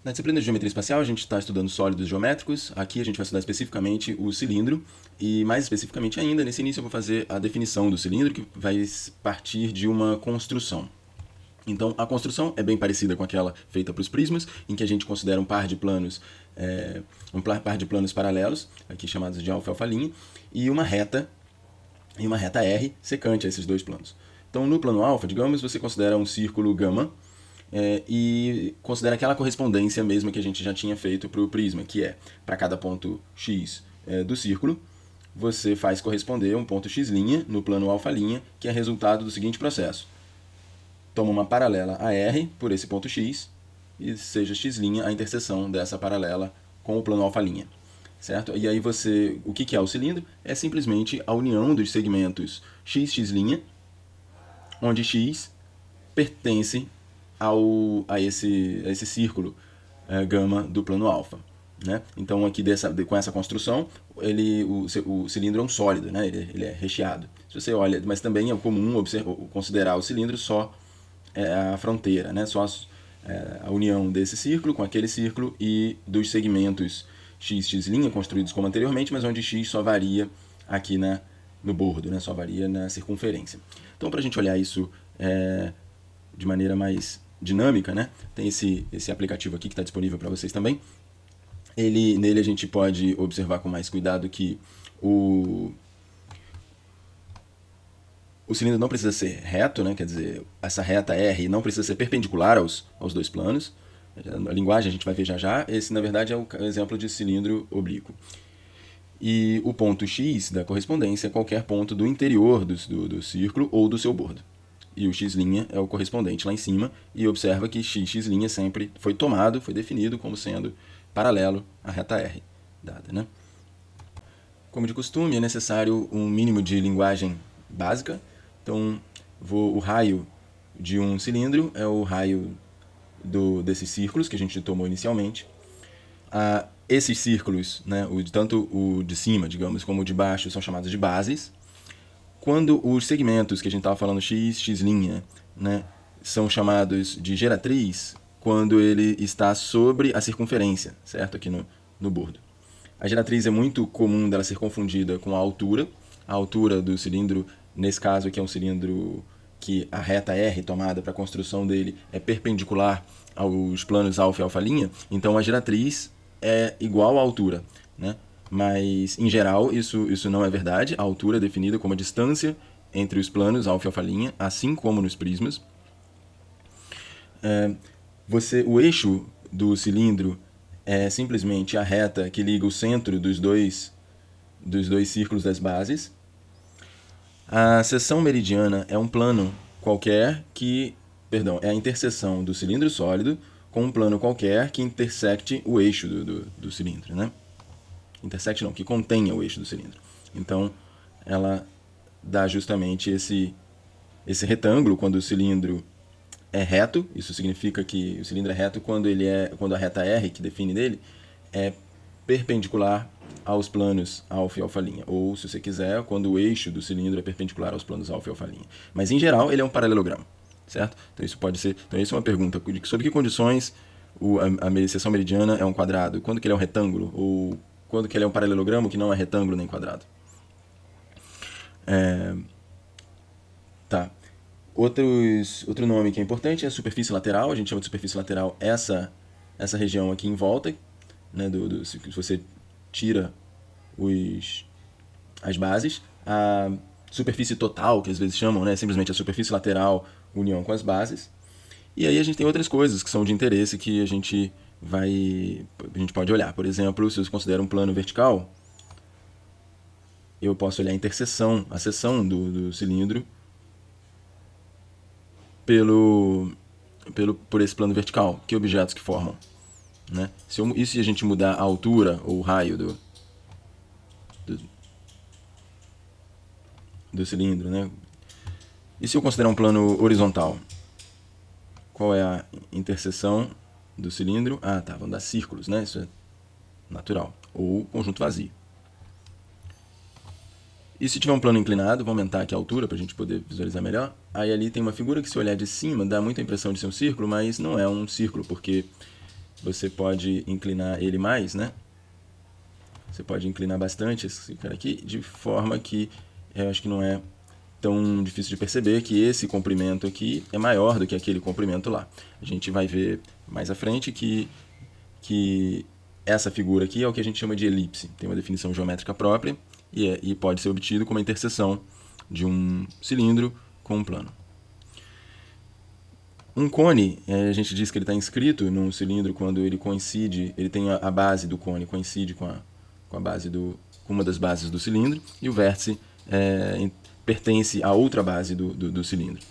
Na disciplina de geometria espacial, a gente está estudando sólidos geométricos. Aqui a gente vai estudar especificamente o cilindro. E mais especificamente ainda, nesse início eu vou fazer a definição do cilindro, que vai partir de uma construção. Então, a construção é bem parecida com aquela feita para os prismas, em que a gente considera um par de planos paralelos, aqui chamados de alfa e alfa', e uma reta R secante a esses dois planos. Então, no plano alfa, digamos, você considera um círculo gama, e considera aquela correspondência mesma que a gente já tinha feito para o prisma, que é, para cada ponto x do círculo, você faz corresponder um ponto x' no plano alfa', que é resultado do seguinte processo. Toma uma paralela a R por esse ponto x, e seja x' a interseção dessa paralela com o plano alfa'. Certo? E aí o que é o cilindro? É simplesmente a união dos segmentos x, x', onde x pertence a esse círculo gama do plano alfa. Né? Então, aqui com essa construção, o cilindro é um sólido, né? ele é recheado. Se você olha, mas também é comum considerar o cilindro só a fronteira, né? Só a união desse círculo com aquele círculo e dos segmentos x, x' construídos como anteriormente, mas onde x só varia aqui no bordo, né? Só varia na circunferência. Então, para a gente olhar isso de maneira mais dinâmica, né? Tem esse aplicativo aqui que está disponível para vocês também. Nele a gente pode observar com mais cuidado que o cilindro não precisa ser reto, né? Quer dizer, essa reta R não precisa ser perpendicular aos dois planos. A linguagem a gente vai ver já já. Esse, na verdade, é o exemplo de cilindro oblíquo. E o ponto X da correspondência é qualquer ponto do interior do círculo ou do seu bordo. E o x' é o correspondente lá em cima, e observa que x sempre foi definido como sendo paralelo à reta R dada, né? Como de costume, é necessário um mínimo de linguagem básica. Então, o raio de um cilindro é o raio desses círculos que a gente tomou inicialmente. Esses círculos, né, tanto o de cima, digamos, como o de baixo, são chamados de bases. Quando os segmentos que a gente estava falando, x, x', né, são chamados de geratriz, quando ele está sobre a circunferência, certo? Aqui no bordo. A geratriz é muito comum dela ser confundida com a altura. A altura do cilindro, nesse caso aqui é um cilindro que a reta R tomada para a construção dele é perpendicular aos planos alfa e alfa', então a geratriz é igual à altura, né? Mas, em geral, isso não é verdade. A altura é definida como a distância entre os planos alfa e alfa', assim como nos prismas. O eixo do cilindro é simplesmente a reta que liga o centro dos dois círculos das bases. A seção meridiana é um plano qualquer é a interseção do cilindro sólido com um plano qualquer que intersecte o eixo do cilindro, né? Intersecte não, que contenha o eixo do cilindro. Então, ela dá justamente esse retângulo quando o cilindro é reto. Isso significa que o cilindro é reto quando a reta R, que define dele, é perpendicular aos planos alfa e alfa', ou, se você quiser, quando o eixo do cilindro é perpendicular aos planos alfa e alfa'. Mas, em geral, ele é um paralelogramo, certo? Então, isso pode ser... Então, isso é uma pergunta. Sob que condições a seção meridiana é um quadrado? Quando que ele é um retângulo? Ou quando que ele é um paralelogramo que não é retângulo nem quadrado? Tá. Outro nome que é importante é a superfície lateral. A gente chama de superfície lateral essa região aqui em volta, né, se você tira as bases. A superfície total, que às vezes chamam, né, simplesmente a superfície lateral união com as bases. E aí a gente tem outras coisas que são de interesse que a gente pode olhar. Por exemplo, se você considera um plano vertical, eu posso olhar a seção do cilindro por esse plano vertical. Que objetos que formam? Né? E se a gente mudar a altura ou o raio do cilindro? Né? E se eu considerar um plano horizontal? Qual é a interseção do cilindro? Vamos dar círculos, né? Isso é natural. Ou conjunto vazio. E se tiver um plano inclinado, vou aumentar aqui a altura para a gente poder visualizar melhor. Aí ali tem uma figura que, se olhar de cima, dá muita impressão de ser um círculo, mas não é um círculo, porque você pode inclinar ele mais, né? Você pode inclinar bastante esse cara aqui, de forma que eu acho que não é tão difícil de perceber que esse comprimento aqui é maior do que aquele comprimento lá. A gente vai ver mais à frente que essa figura aqui é o que a gente chama de elipse. Tem uma definição geométrica própria e pode ser obtido como a interseção de um cilindro com um plano. Um cone, a gente diz que ele está inscrito num cilindro quando ele coincide, ele tem a base do cone coincide com a base com uma das bases do cilindro, e o vértice pertence a outra base do cilindro.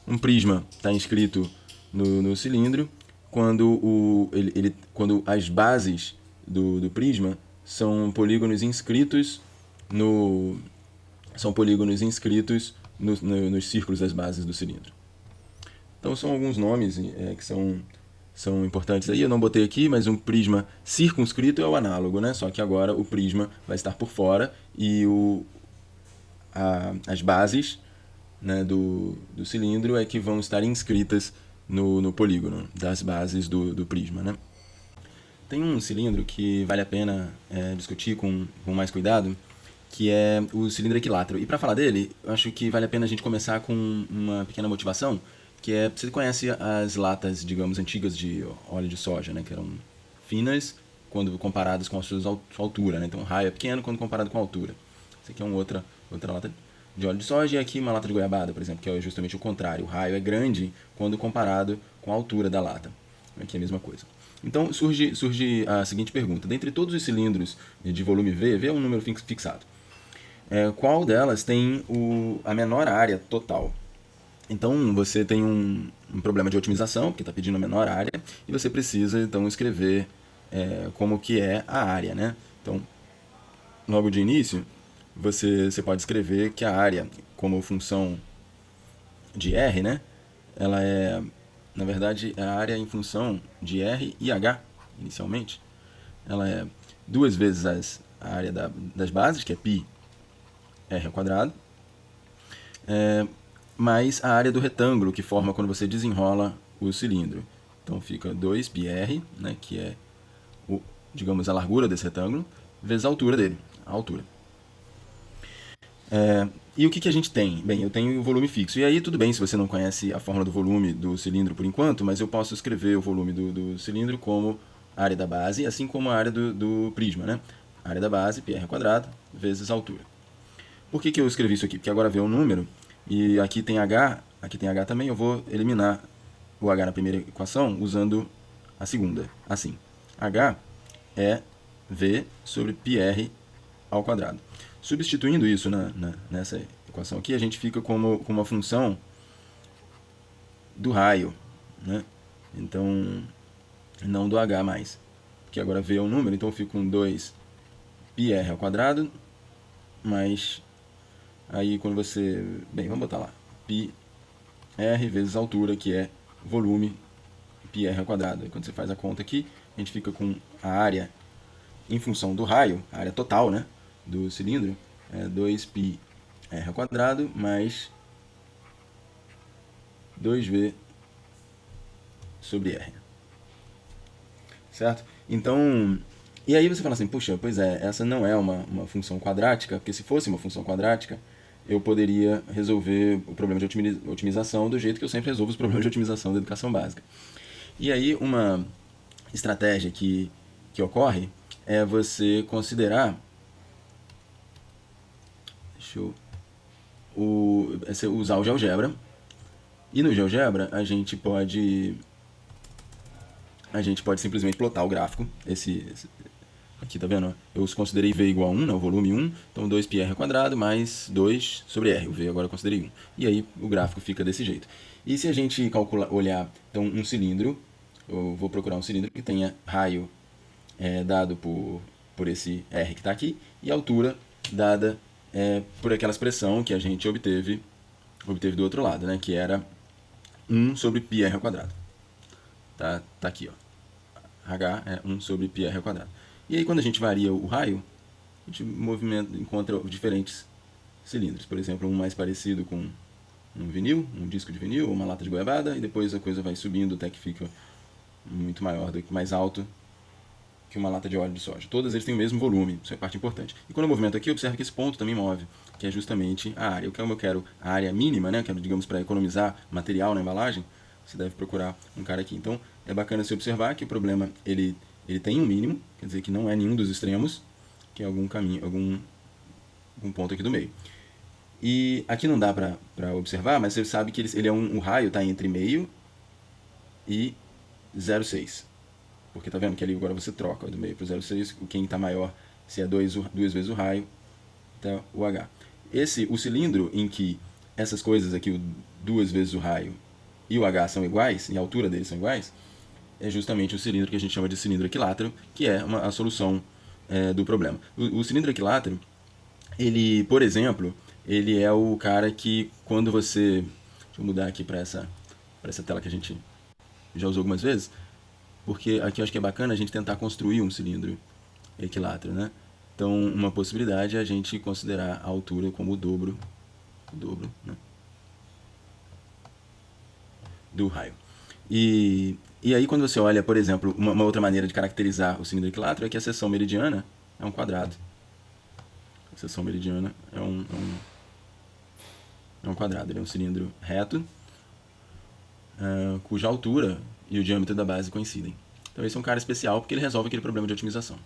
Um prisma está inscrito no cilindro quando as bases do prisma são polígonos inscritos nos círculos das bases do cilindro. Então são alguns nomes que são importantes aí. Eu não botei aqui, mas um prisma circunscrito é o análogo, né? Só que agora o prisma vai estar por fora e as bases, né, do cilindro é que vão estar inscritas no polígono das bases do prisma, né? Tem um cilindro que vale a pena discutir com mais cuidado, que é o cilindro equilátero. E para falar dele, eu acho que vale a pena a gente começar com uma pequena motivação, que é, você conhece as latas, digamos, antigas de óleo de soja, né, que eram finas quando comparadas com a sua altura, né? Então o raio é pequeno quando comparado com a altura. Essa aqui é outra lata de óleo de soja, e aqui uma lata de goiabada, por exemplo, que é justamente o contrário. O raio é grande quando comparado com a altura da lata. Aqui é a mesma coisa. Então surge a seguinte pergunta: dentre todos os cilindros de volume V é um número fixado. Qual delas tem a menor área total? Então você tem um problema de otimização, porque está pedindo a menor área, e você precisa então escrever como que é a área, né? Então, logo de início, você pode escrever que a área, como função de R, né? Ela é, na verdade, a área em função de R e H, inicialmente. Ela é duas vezes a área das bases, que é π R ao quadrado, mais a área do retângulo que forma quando você desenrola o cilindro. Então fica 2πr, né, que é, digamos, a largura desse retângulo, vezes a altura dele, a altura. E o que a gente tem? Bem, eu tenho o volume fixo. E aí tudo bem se você não conhece a fórmula do volume do cilindro por enquanto, mas eu posso escrever o volume do cilindro como a área da base, assim como a área do prisma, né? A área da base, πr ao quadrado, vezes a altura. Por que eu escrevi isso aqui? Porque agora veio um número, e aqui tem H também, eu vou eliminar o H na primeira equação usando a segunda, assim. H é V sobre πr ao quadrado. Substituindo isso nessa equação aqui, a gente fica com uma função do raio, né? Então, não do H mais, porque agora V é um número, então eu fico com 2πr ao quadrado, mais, aí quando você, bem, vamos botar lá, πr vezes a altura, que é volume πr ao quadrado. E quando você faz a conta aqui, a gente fica com a área em função do raio, a área total, né, do cilindro, é 2πr ao quadrado mais 2v sobre r. Certo? Então, e aí você fala assim, puxa, pois é, essa não é uma função quadrática, porque se fosse uma função quadrática, eu poderia resolver o problema de otimização do jeito que eu sempre resolvo os problemas de otimização da educação básica. E aí uma estratégia que ocorre é você considerar usar o GeoGebra, e no GeoGebra a gente pode simplesmente plotar o gráfico. Aqui, tá vendo? Eu considerei V igual a 1, né, o volume 1, então 2πr ao quadrado mais 2 sobre r, o V agora eu considerei 1. E aí o gráfico fica desse jeito. E se a gente olhar então, um cilindro, eu vou procurar um cilindro que tenha raio dado por esse r que está aqui, e altura dada por aquela expressão que a gente obteve do outro lado, né, que era 1 sobre πr ao quadrado. Tá aqui, ó. H é 1 sobre πr ao quadrado. E aí quando a gente varia o raio, a gente encontra diferentes cilindros. Por exemplo, um mais parecido com um vinil, um disco de vinil, ou uma lata de goiabada, e depois a coisa vai subindo até que fica muito maior, mais alto que uma lata de óleo de soja. Todas eles têm o mesmo volume, isso é parte importante. E quando eu movimento aqui, observe que esse ponto também move, que é justamente a área. Como eu quero a área mínima, né, quero, digamos, para economizar material na embalagem, você deve procurar um cara aqui. Então, é bacana se observar que o problema, ele tem um mínimo, quer dizer que não é nenhum dos extremos, que é algum caminho, algum ponto aqui do meio. E aqui não dá para observar, mas você sabe que ele é o raio está entre meio e 0,6. Porque tá vendo que ali agora você troca do meio para o 0,6, quem está maior, se é duas vezes o raio, até o H. O cilindro em que essas coisas aqui, duas vezes o raio e o H são iguais, e a altura deles são iguais, é justamente o cilindro que a gente chama de cilindro equilátero, que é a solução do problema. O cilindro equilátero, ele, por exemplo, ele é o cara que quando você... Deixa eu mudar aqui para essa tela que a gente já usou algumas vezes, porque aqui eu acho que é bacana a gente tentar construir um cilindro equilátero, né? Então, uma possibilidade é a gente considerar a altura como o dobro, né, do raio. E aí, quando você olha, por exemplo, uma outra maneira de caracterizar o cilindro equilátero é que a seção meridiana é um quadrado. A seção meridiana é um quadrado, ele é um cilindro reto, cuja altura e o diâmetro da base coincidem. Então esse é um cara especial porque ele resolve aquele problema de otimização.